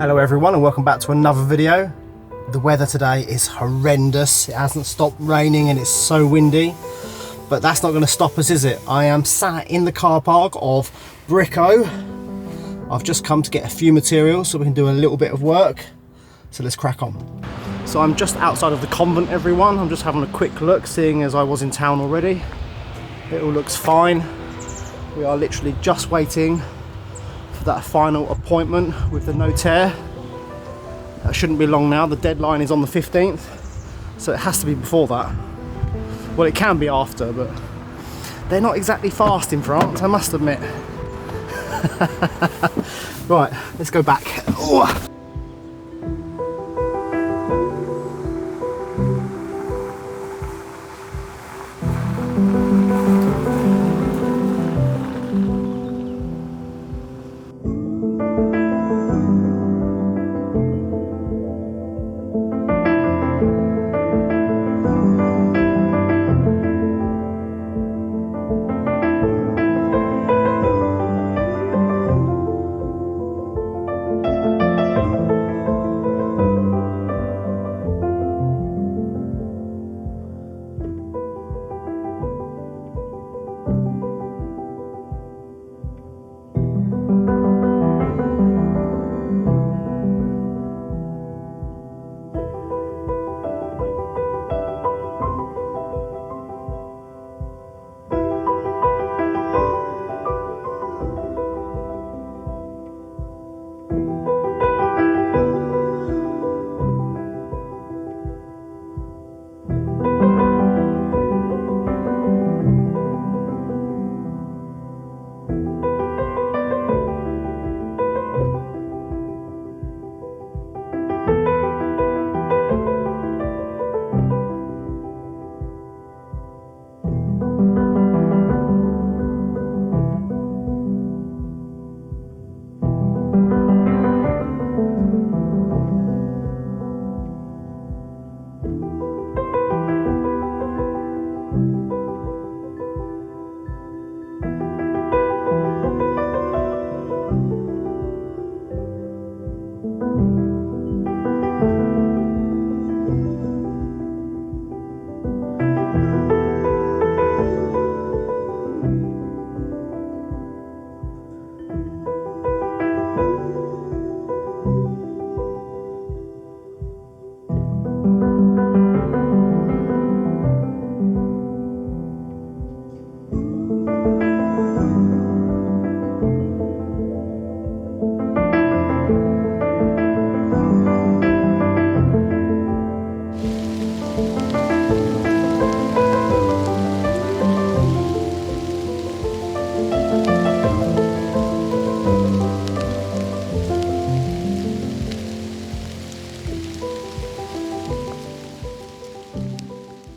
Hello everyone and welcome back to another video. The weather today is horrendous. It hasn't stopped raining and it's so windy, but that's not going to stop us, is it? I am sat in the car park of Brico. I've just come to get a few materials so we can do a little bit of work. So let's crack on. So I'm just outside of the convent, everyone. I'm just having a quick look, seeing as I was in town already. It all looks fine. We are literally just waiting for that final appointment with the notaire. That shouldn't be long now. The deadline is on the 15th, so it has to be before that. Well, it can be after, but they're not exactly fast in France, I must admit. Right, let's go back. Oh.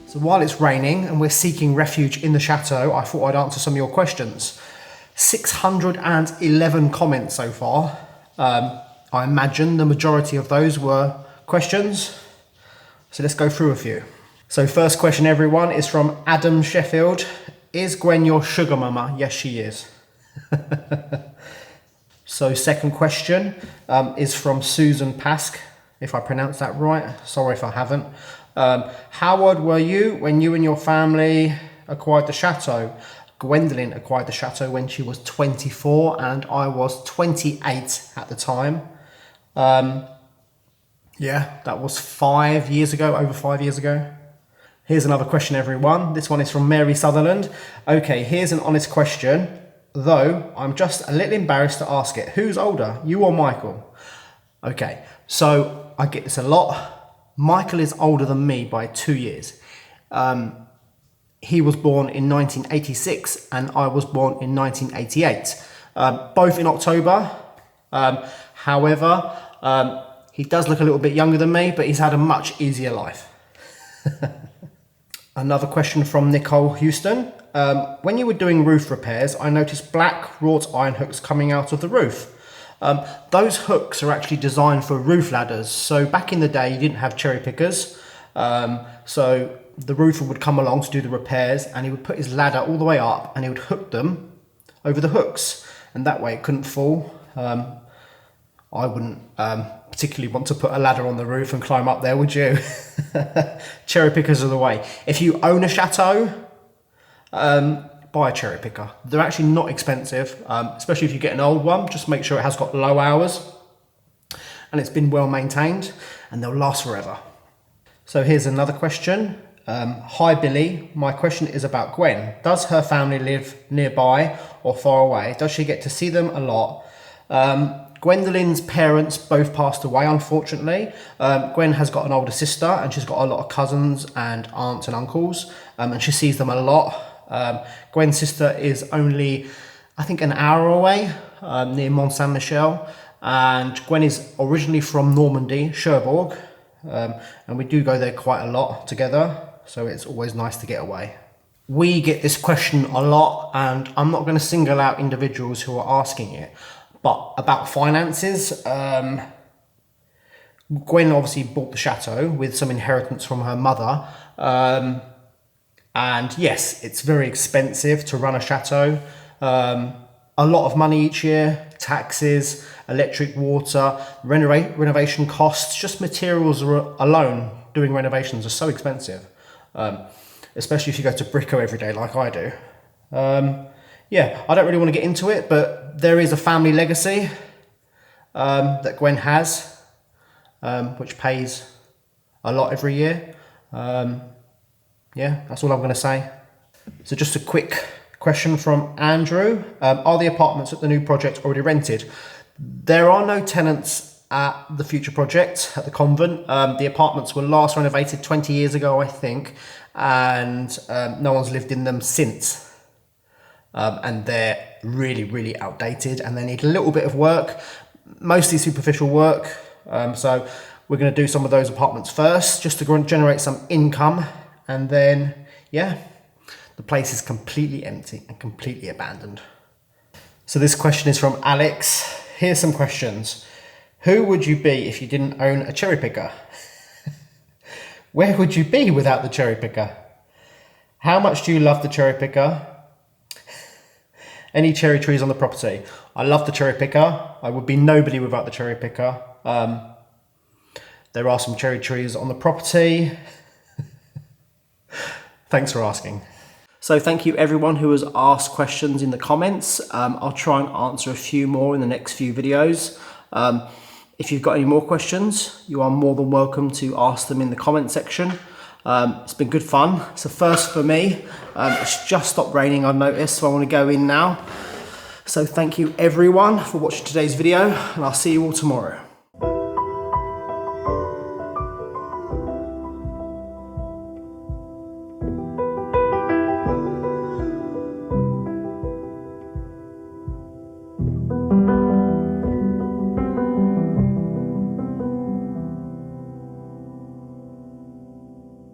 So while it's raining and we're seeking refuge in the chateau, I thought I'd answer some of your questions. 611 comments so far. I imagine the majority of those were questions. So let's go through a few. So first question, everyone, is from Adam Sheffield. Is Gwen your sugar mama? Yes, she is. So second question is from Susan Pask, if I pronounced that right. Sorry if I haven't. How old were you when you and your family acquired the chateau? Gwendolyn acquired the chateau when she was 24 and I was 28 at the time. Yeah, that was 5 years ago, over 5 years ago. Here's another question, everyone. This one is from Mary Sutherland. Okay, here's an honest question, though I'm just a little embarrassed to ask it. Who's older, you or Michael? Okay, so I get this a lot. Michael is older than me by 2 years. He was born in 1986 and I was born in 1988, both in October. However, he does look a little bit younger than me, but he's had a much easier life. Another question from Nicole Houston. When you were doing roof repairs, I noticed black wrought iron hooks coming out of the roof. Those hooks are actually designed for roof ladders. So back in the day, you didn't have cherry pickers. So the roofer would come along to do the repairs and he would put his ladder all the way up and he would hook them over the hooks. And that way it couldn't fall. I wouldn't particularly want to put a ladder on the roof and climb up there, would you? Cherry pickers are the way. If you own a chateau, buy a cherry picker. They're actually not expensive, especially if you get an old one. Just make sure it has got low hours and it's been well maintained, and they'll last forever. So here's another question. Hi Billy, my question is about Gwen. Does her family live nearby or far away? Does she get to see them a lot? Gwendolyn's parents both passed away, unfortunately. Gwen has got an older sister, and she's got a lot of cousins and aunts and uncles, and she sees them a lot. Gwen's sister is only, I think, an hour away, near Mont Saint-Michel, and Gwen is originally from Normandy, Cherbourg, and we do go there quite a lot together, so it's always nice to get away. We get this question a lot, and I'm not going to single out individuals who are asking it, but about finances. Gwen obviously bought the chateau with some inheritance from her mother, and yes, it's very expensive to run a chateau. A lot of money each year, taxes, electric, water, renovation costs, just materials alone doing renovations are so expensive, especially if you go to Brico every day like I do. Yeah, I don't really want to get into it, but there is a family legacy that Gwen has, which pays a lot every year. Yeah, that's all I'm going to say. So just a quick question from Andrew. Are the apartments at the new project already rented? There are no tenants at the future project at the convent. The apartments were last renovated 20 years ago, I think, and no one's lived in them since. And they're really, really outdated, and they need a little bit of work, mostly superficial work. So we're going to do some of those apartments first, just to generate some income, and then, yeah, the place is completely empty and completely abandoned. So this question is from Alex. Here's some questions. Who would you be if you didn't own a cherry picker? Where would you be without the cherry picker? How much do you love the cherry picker? Any cherry trees on the property? I love the cherry picker. I would be nobody without the cherry picker. There are some cherry trees on the property. Thanks for asking. So thank you everyone who has asked questions in the comments. I'll try and answer a few more in the next few videos. If you've got any more questions, you are more than welcome to ask them in the comment section. It's been good fun. It's a first for me. It's just stopped raining, I've noticed, so I want to go in now. So thank you everyone for watching today's video, and I'll see you all tomorrow.